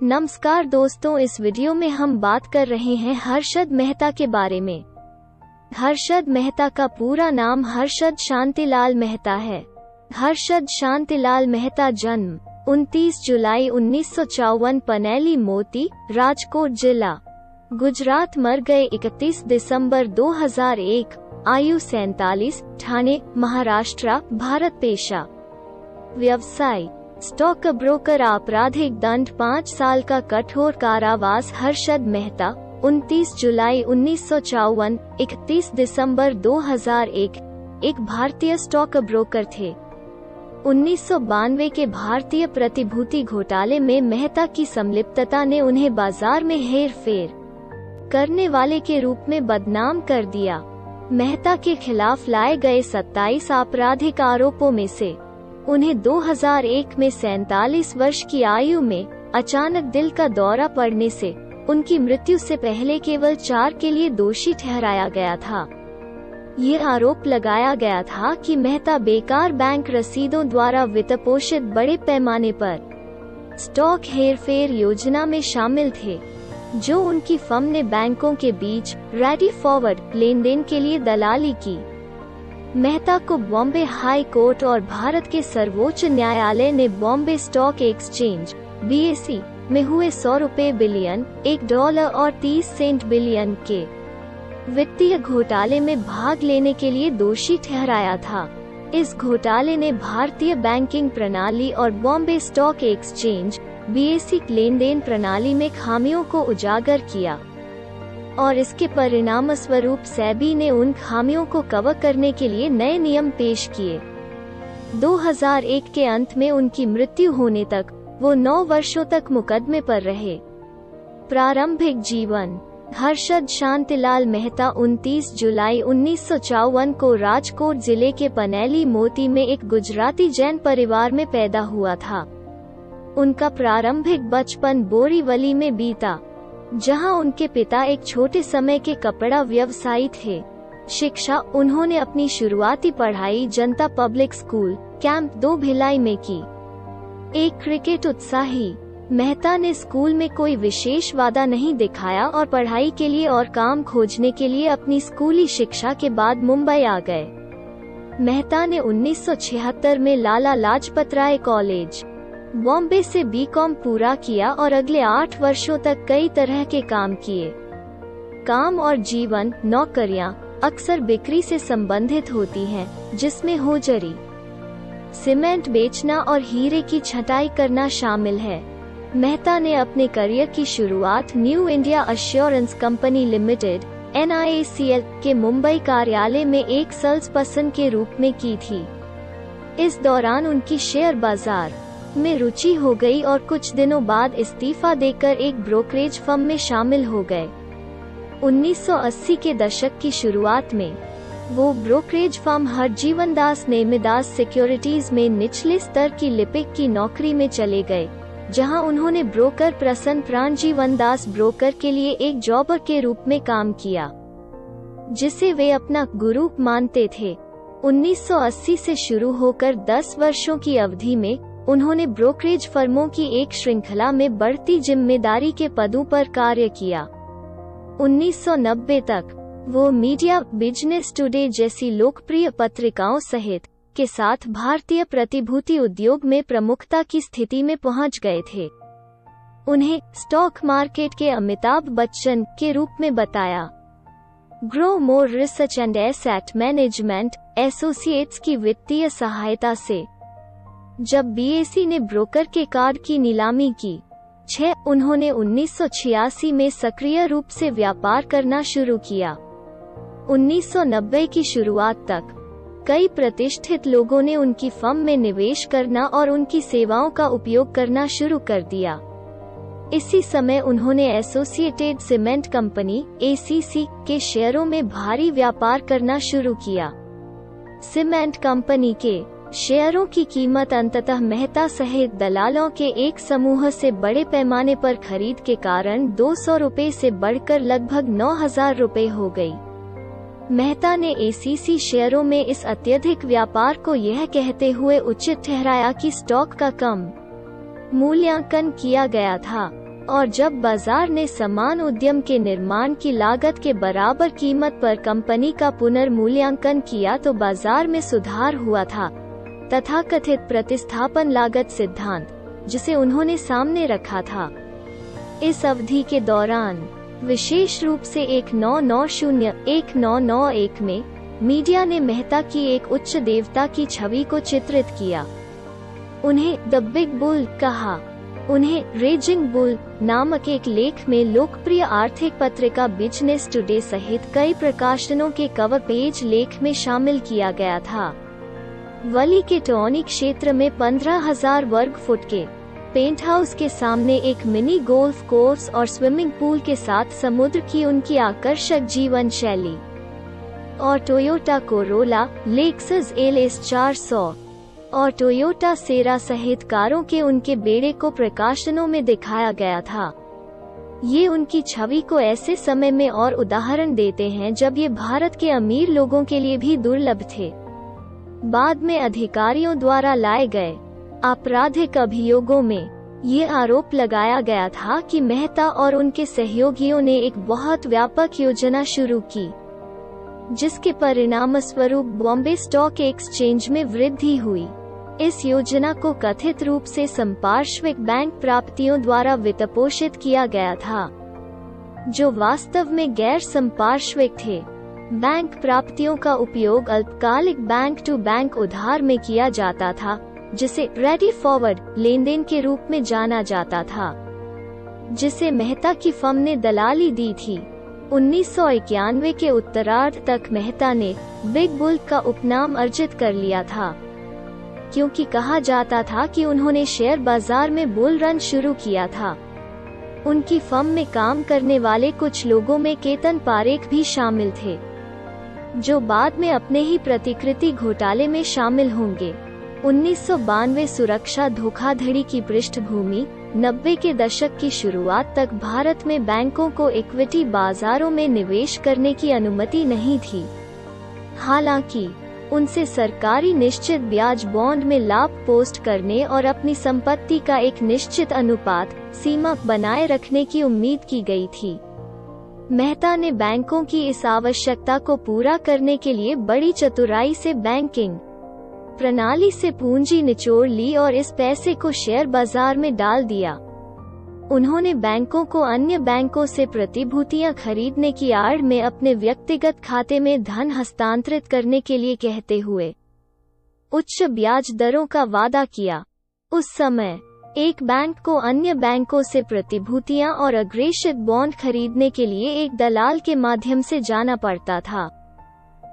नमस्कार दोस्तों, इस वीडियो में हम बात कर रहे हैं हर्षद मेहता के बारे में। हर्षद मेहता का पूरा नाम हर्षद शांतिलाल मेहता है। हर्षद शांतिलाल मेहता जन्म 29 जुलाई 1954 पनेली मोती, राजकोट जिला, गुजरात। मर गए 31 दिसंबर 2001, आयु 47, ठाणे, महाराष्ट्र, भारत। पेशा व्यवसाय स्टॉक ब्रोकर। आपराधिक दंड 5 साल का कठोर कारावास। हर्षद मेहता 29 जुलाई 1954, 31 दिसंबर 2001 एक भारतीय स्टॉक ब्रोकर थे। 1992 के भारतीय प्रतिभूति घोटाले में मेहता की संलिप्तता ने उन्हें बाजार में हेर फेर करने वाले के रूप में बदनाम कर दिया। मेहता के खिलाफ लाए गए 27 आपराधिक आरोपों में से उन्हें 2001 में 47 वर्ष की आयु में अचानक दिल का दौरा पड़ने से उनकी मृत्यु से पहले केवल 4 के लिए दोषी ठहराया गया था। ये आरोप लगाया गया था कि मेहता बेकार बैंक रसीदों द्वारा वित्तपोषित बड़े पैमाने पर स्टॉक हेरफेर योजना में शामिल थे, जो उनकी फर्म ने बैंकों के बीच रेडी फॉरवर्ड लेनदेन के लिए दलाली की। मेहता को बॉम्बे हाई कोर्ट और भारत के सर्वोच्च न्यायालय ने बॉम्बे स्टॉक एक्सचेंज (BSE) में हुए 100 रुपए बिलियन, $1 और 30 सेंट बिलियन के वित्तीय घोटाले में भाग लेने के लिए दोषी ठहराया था। इस घोटाले ने भारतीय बैंकिंग प्रणाली और बॉम्बे स्टॉक एक्सचेंज (BSE) लेनदेन प्रणाली में खामियों को उजागर किया और इसके परिणामस्वरूप सेबी ने उन खामियों को कवर करने के लिए नए नियम पेश किए। 2001 के अंत में उनकी मृत्यु होने तक वो 9 वर्षों तक मुकदमे पर रहे। प्रारंभिक जीवन। हर्षद शांतिलाल मेहता 29 जुलाई 1954 को राजकोट जिले के पनेली मोती में एक गुजराती जैन परिवार में पैदा हुआ था। उनका प्रारंभिक बचपन बोरीवली में बीता, जहां उनके पिता एक छोटे समय के कपड़ा व्यवसायी थे। शिक्षा उन्होंने अपनी शुरुआती पढ़ाई जनता पब्लिक स्कूल, कैंप 2 भिलाई में की। एक क्रिकेट उत्साही, मेहता ने स्कूल में कोई विशेष वादा नहीं दिखाया और पढ़ाई के लिए और काम खोजने के लिए अपनी स्कूली शिक्षा के बाद मुंबई आ गए। मेहता ने 1976 में लाला लाजपत राय कॉलेज, बॉम्बे से बीकॉम पूरा किया और अगले 8 वर्षों तक कई तरह के काम किए। काम और जीवन। नौकरियां अक्सर बिक्री से संबंधित होती हैं, जिसमें होजरी, सीमेंट बेचना और हीरे की छटाई करना शामिल है। मेहता ने अपने करियर की शुरुआत new India assurance company limited (NIACL) के मुंबई कार्यालय में एक सेल्स पर्सन के रूप में की थी। इस दौरान उनकी शेयर बाजार में रुचि हो गई और कुछ दिनों बाद इस्तीफा देकर एक ब्रोकरेज फर्म में शामिल हो गए। 1980 के दशक की शुरुआत में वो ब्रोकरेज फर्म हरजीवनदास नेमिदास सिक्योरिटीज में निचले स्तर की लिपिक की नौकरी में चले गए, जहां उन्होंने ब्रोकर प्रसन्न प्राणजीवनदास ब्रोकर के लिए एक जॉबर के रूप में काम किया, जिसे वे अपना गुरु मानते थे। 1980 से शुरू होकर 10 वर्षों की अवधि में उन्होंने ब्रोकरेज फर्मों की एक श्रृंखला में बढ़ती जिम्मेदारी के पदों पर कार्य किया। 1990 तक वो मीडिया, बिजनेस टुडे जैसी लोकप्रिय पत्रिकाओं सहित के साथ भारतीय प्रतिभूति उद्योग में प्रमुखता की स्थिति में पहुंच गए थे। उन्हें स्टॉक मार्केट के अमिताभ बच्चन के रूप में बताया। Grow more research and asset management associates की वित्तीय सहायता से जब BSE ने ब्रोकर के कार्ड की नीलामी की, उन्होंने 1986 में सक्रिय रूप से व्यापार करना शुरू किया। 1990 की शुरुआत तक कई प्रतिष्ठित लोगों ने उनकी फर्म में निवेश करना और उनकी सेवाओं का उपयोग करना शुरू कर दिया। इसी समय उन्होंने एसोसिएटेड सीमेंट कंपनी (ACC) के शेयरों में भारी व्यापार करना शुरू किया। सीमेंट कंपनी के शेयरों की कीमत अंततः मेहता सहित दलालों के एक समूह से बड़े पैमाने पर खरीद के कारण 200 रुपए से बढ़कर लगभग 9,000 रुपए हो गई। मेहता ने ACC शेयरों में इस अत्यधिक व्यापार को यह कहते हुए उचित ठहराया कि स्टॉक का कम मूल्यांकन किया गया था। और जब बाजार ने समान उद्यम के निर्माण की लागत के बराबर कीमत पर कंपनी का पुनर्मूल्यांकन किया तो बाजार में सुधार हुआ था। तथाकथित प्रतिस्थापन लागत सिद्धांत, जिसे उन्होंने सामने रखा था, इस अवधि के दौरान विशेष रूप से 1990-1991 में मीडिया ने मेहता की एक उच्च देवता की छवि को चित्रित किया। उन्हें द बिग बुल कहा। उन्हें रेजिंग बुल नामक एक लेख में लोकप्रिय आर्थिक पत्रिका बिजनेस टुडे सहित कई प्रकाशनों के कवर पेज लेख में शामिल किया गया था। वली के टॉनी क्षेत्र में 15,000 वर्ग फुट के पेंट हाउस के सामने एक मिनी गोल्फ कोर्स और स्विमिंग पूल के साथ समुद्र की उनकी आकर्षक जीवन शैली, और टोयोटा कोरोला, लेक्सस एलएस 400 और टोयोटा सेरा सहित कारों के उनके बेड़े को प्रकाशनों में दिखाया गया था। ये उनकी छवि को ऐसे समय में और उदाहरण देते हैं जब ये भारत के अमीर लोगों के लिए भी दुर्लभ थे। बाद में अधिकारियों द्वारा लाए गए आपराधिक अभियोगों में ये आरोप लगाया गया था कि मेहता और उनके सहयोगियों ने एक बहुत व्यापक योजना शुरू की, जिसके परिणामस्वरूप बॉम्बे स्टॉक एक्सचेंज में वृद्धि हुई। इस योजना को कथित रूप से संपार्श्विक बैंक प्राप्तियों द्वारा वित्तपोषित किया गया था, जो वास्तव में गैर संपार्श्विक थे। बैंक प्राप्तियों का उपयोग अल्पकालिक बैंक टू बैंक उधार में किया जाता था, जिसे रेडी फॉरवर्ड लेनदेन के रूप में जाना जाता था, जिसे मेहता की फर्म ने दलाली दी थी। 1991 के उत्तरार्ध तक मेहता ने बिग बुल का उपनाम अर्जित कर लिया था, क्योंकि कहा जाता था कि उन्होंने शेयर बाजार में बुल रन शुरू किया था। उनकी फर्म में काम करने वाले कुछ लोगों में केतन पारेख भी शामिल थे, जो बाद में अपने ही प्रतिकृति घोटाले में शामिल होंगे। 1992 सुरक्षा धोखाधड़ी की पृष्ठभूमि। 90 के दशक की शुरुआत तक भारत में बैंकों को इक्विटी बाजारों में निवेश करने की अनुमति नहीं थी। हालांकि उनसे सरकारी निश्चित ब्याज बॉन्ड में लाभ पोस्ट करने और अपनी संपत्ति का एक निश्चित अनुपात सीमा बनाए रखने की उम्मीद की गई थी। मेहता ने बैंकों की इस आवश्यकता को पूरा करने के लिए बड़ी चतुराई से बैंकिंग प्रणाली से पूंजी निचोड़ ली और इस पैसे को शेयर बाजार में डाल दिया। उन्होंने बैंकों को अन्य बैंकों से प्रतिभूतियां खरीदने की आड़ में अपने व्यक्तिगत खाते में धन हस्तांतरित करने के लिए कहते हुए उच्च ब्याज दरों का वादा किया। उस समय एक बैंक को अन्य बैंकों से प्रतिभूतियां और अग्रेषित बॉन्ड खरीदने के लिए एक दलाल के माध्यम से जाना पड़ता था।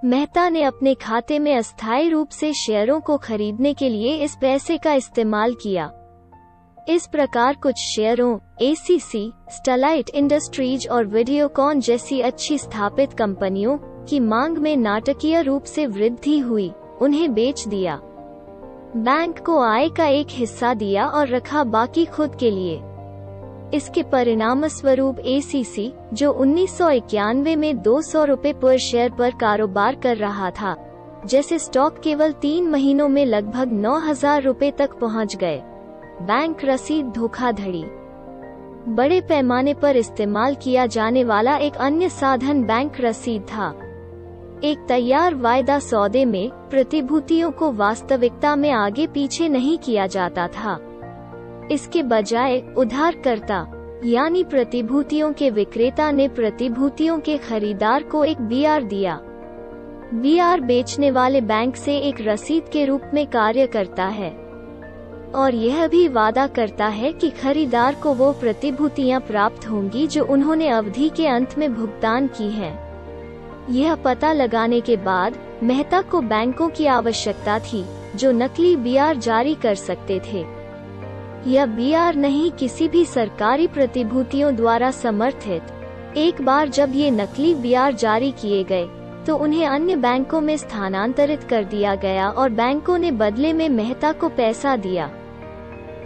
मेहता ने अपने खाते में अस्थायी रूप से शेयरों को खरीदने के लिए इस पैसे का इस्तेमाल किया। इस प्रकार कुछ शेयरों एसीसी, स्टरलाइट इंडस्ट्रीज और वीडियोकॉन जैसी अच्छी स्थापित कंपनियों की मांग में नाटकीय रूप से वृद्धि हुई, उन्हें बेच दिया। बैंक को आय का एक हिस्सा दिया और रखा बाकी खुद के लिए। इसके परिणामस्वरूप एसीसी, जो 1991 में 200 रुपए पर शेयर पर कारोबार कर रहा था, जैसे स्टॉक केवल 3 महीनों में लगभग 9,000 रुपए तक पहुंच गए। बैंक रसीद धोखाधड़ी बड़े पैमाने पर इस्तेमाल किया जाने वाला एक अन्य साधन बैंक रसीद था। एक तैयार वायदा सौदे में प्रतिभूतियों को वास्तविकता में आगे पीछे नहीं किया जाता था। इसके बजाय उधारकर्ता यानी प्रतिभूतियों के विक्रेता ने प्रतिभूतियों के खरीदार को एक बीआर दिया। बीआर बेचने वाले बैंक से एक रसीद के रूप में कार्य करता है और यह भी वादा करता है कि खरीदार को वो प्रतिभूतियां प्राप्त होंगी जो उन्होंने अवधि के अंत में भुगतान की हैं। यह पता लगाने के बाद मेहता को बैंकों की आवश्यकता थी जो नकली बीआर जारी कर सकते थे। यह बीआर नहीं किसी भी सरकारी प्रतिभूतियों द्वारा समर्थित। एक बार जब ये नकली बीआर जारी किए गए तो उन्हें अन्य बैंकों में स्थानांतरित कर दिया गया और बैंकों ने बदले में मेहता को पैसा दिया,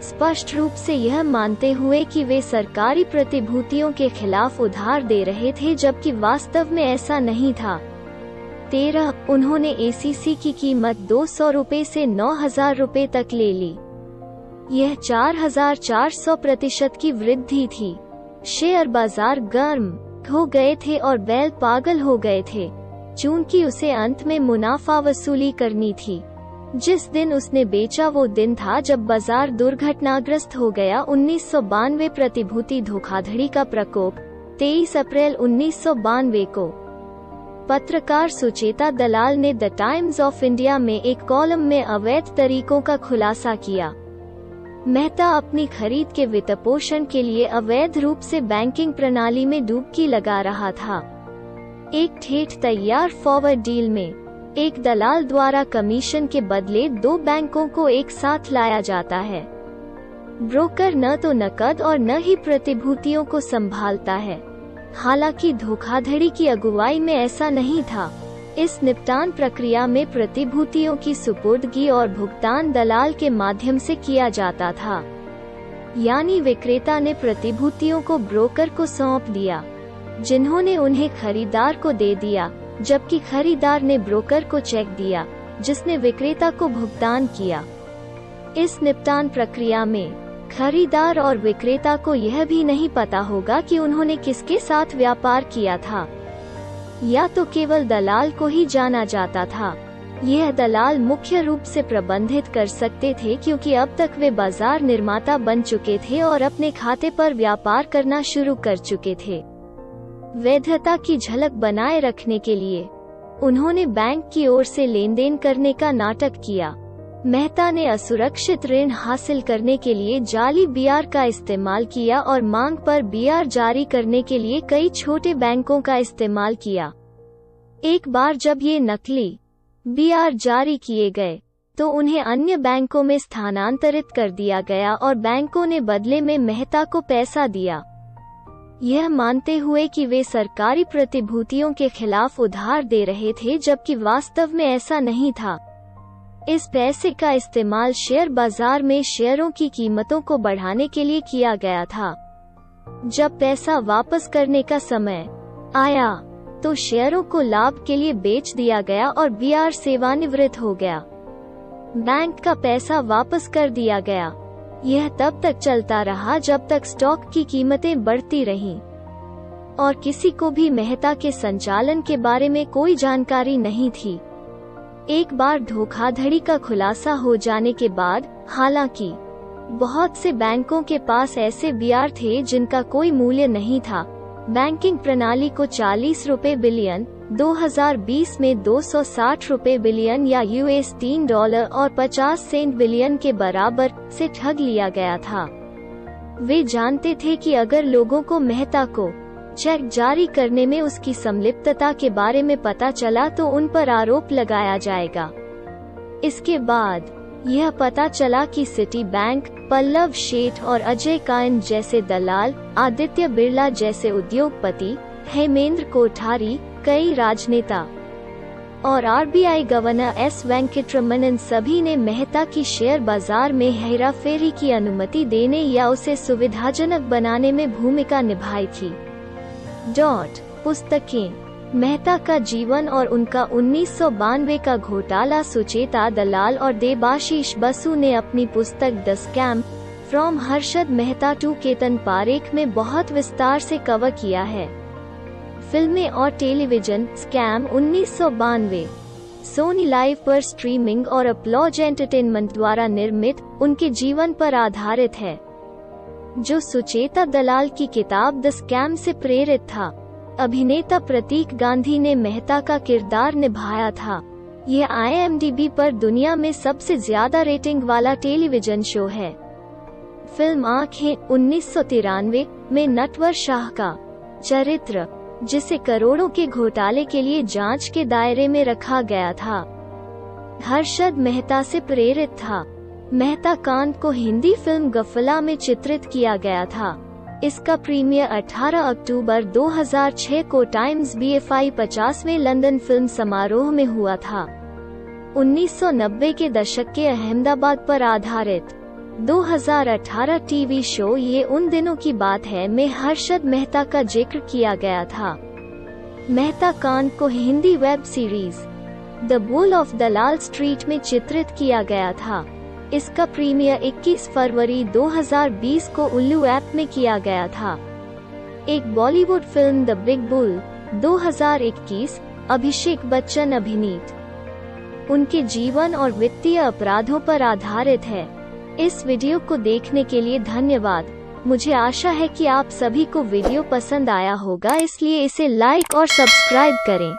स्पष्ट रूप से यह मानते हुए कि वे सरकारी प्रतिभूतियों के खिलाफ उधार दे रहे थे, जबकि वास्तव में ऐसा नहीं था। 13 उन्होंने एसीसी की कीमत 200 रुपए से 9,000 रुपए तक ले ली। यह 4400% की वृद्धि थी। शेयर बाजार गर्म हो गए थे और बैल पागल हो गए थे, चूंकि उसे अंत में मुनाफा वसूली करनी थी। जिस दिन उसने बेचा वो दिन था जब बाजार दुर्घटनाग्रस्त हो गया। 1992 प्रतिभूति धोखाधड़ी का प्रकोप। 23 अप्रैल 1992 को पत्रकार सुचेता दलाल ने द टाइम्स ऑफ इंडिया में एक कॉलम में अवैध तरीकों का खुलासा किया। मेहता अपनी खरीद के वित्तपोषण के लिए अवैध रूप से बैंकिंग प्रणाली में डुबकी लगा रहा था। एक ठेठ तैयार फॉरवर्ड डील में एक दलाल द्वारा कमीशन के बदले 2 बैंकों को एक साथ लाया जाता है। ब्रोकर न तो नकद और न ही प्रतिभूतियों को संभालता है। हालांकि धोखाधड़ी की अगुवाई में ऐसा नहीं था। इस निपटान प्रक्रिया में प्रतिभूतियों की सुपुर्दगी और भुगतान दलाल के माध्यम से किया जाता था, यानी विक्रेता ने प्रतिभूतियों को ब्रोकर को सौंप दिया, जिन्होंने उन्हें खरीदार को दे दिया, जबकि खरीदार ने ब्रोकर को चेक दिया, जिसने विक्रेता को भुगतान किया। इस निपटान प्रक्रिया में खरीदार और विक्रेता को यह भी नहीं पता होगा कि उन्होंने किसके साथ व्यापार किया था, या तो केवल दलाल को ही जाना जाता था। यह दलाल मुख्य रूप से प्रबंधित कर सकते थे क्योंकि अब तक वे बाजार निर्माता बन चुके थे और अपने खाते पर व्यापार करना शुरू कर चुके थे। वैधता की झलक बनाए रखने के लिए उन्होंने बैंक की ओर से लेन देन करने का नाटक किया। मेहता ने असुरक्षित ऋण हासिल करने के लिए जाली बीआर का इस्तेमाल किया और मांग पर बीआर जारी करने के लिए कई छोटे बैंकों का इस्तेमाल किया। एक बार जब ये नकली बीआर जारी किए गए तो उन्हें अन्य बैंकों में स्थानांतरित कर दिया गया और बैंकों ने बदले में मेहता को पैसा दिया, यह मानते हुए कि वे सरकारी प्रतिभूतियों के खिलाफ उधार दे रहे थे, जबकि वास्तव में ऐसा नहीं था। इस पैसे का इस्तेमाल शेयर बाजार में शेयरों की कीमतों को बढ़ाने के लिए किया गया था। जब पैसा वापस करने का समय आया तो शेयरों को लाभ के लिए बेच दिया गया और बीआर सेवानिवृत्त हो गया। बैंक का पैसा वापस कर दिया गया। यह तब तक चलता रहा जब तक स्टॉक की कीमतें बढ़ती रहीं और किसी को भी मेहता के संचालन के बारे में कोई जानकारी नहीं थी। एक बार धोखाधड़ी का खुलासा हो जाने के बाद, हालांकि बहुत से बैंकों के पास ऐसे बीआर थे जिनका कोई मूल्य नहीं था, बैंकिंग प्रणाली को 40 रुपए बिलियन, 2020 में 260 रुपए बिलियन या US $3 और 50 सेंट बिलियन के बराबर से ठग लिया गया था। वे जानते थे कि अगर लोगों को मेहता को चेक जारी करने में उसकी संलिप्तता के बारे में पता चला तो उन पर आरोप लगाया जाएगा। इसके बाद यह पता चला कि सिटी बैंक, पल्लव शेठ और अजय कायन जैसे दलाल, आदित्य बिरला जैसे उद्योगपति, हेमेंद्र कोठारी, कई राजनेता और RBI गवर्नर S वेंकटरमणन सभी ने मेहता की शेयर बाजार में हेराफेरी की अनुमति देने या उसे सुविधाजनक बनाने में भूमिका निभाई थी। पुस्तकें, मेहता का जीवन और उनका 1992 का घोटाला। सुचेता दलाल और देबाशीष बसु ने अपनी पुस्तक the scam from Harshad Mehta to Ketan Parekh में बहुत विस्तार से कवर किया है। फिल्में और टेलीविजन। स्कैम 1992 सोनी लाइव पर स्ट्रीमिंग और अपलॉज एंटरटेनमेंट द्वारा निर्मित उनके जीवन पर आधारित है, जो सुचेता दलाल की किताब द स्कैम से प्रेरित था। अभिनेता प्रतीक गांधी ने मेहता का किरदार निभाया था। यह IMDb पर दुनिया में सबसे ज्यादा रेटिंग वाला टेलीविजन शो है। फिल्म आँखें 1993 में नटवर शाह का चरित्र, जिसे करोड़ों के घोटाले के लिए जांच के दायरे में रखा गया था, हर्षद मेहता से प्रेरित था। मेहता कांड को हिंदी फिल्म गफला में चित्रित किया गया था। इसका प्रीमियर 18 अक्टूबर 2006 को टाइम्स BFI 50वें लंदन फिल्म समारोह में हुआ था। 1990 के दशक के अहमदाबाद पर आधारित 2018 टीवी शो ये उन दिनों की बात है में हर्षद मेहता का जिक्र किया गया था। मेहता कांड को Hindi web series the bull of Dalal street में चित्रित किया गया था। इसका प्रीमियर 21 फरवरी 2020 को उल्लू ऐप में किया गया था। एक Bollywood film the big bull 2021 Abhishek Bachchan अभिनीत उनके जीवन और वित्तीय अपराधों पर आधारित है। इस वीडियो को देखने के लिए धन्यवाद। मुझे आशा है कि आप सभी को वीडियो पसंद आया होगा, इसलिए इसे लाइक और सब्सक्राइब करें।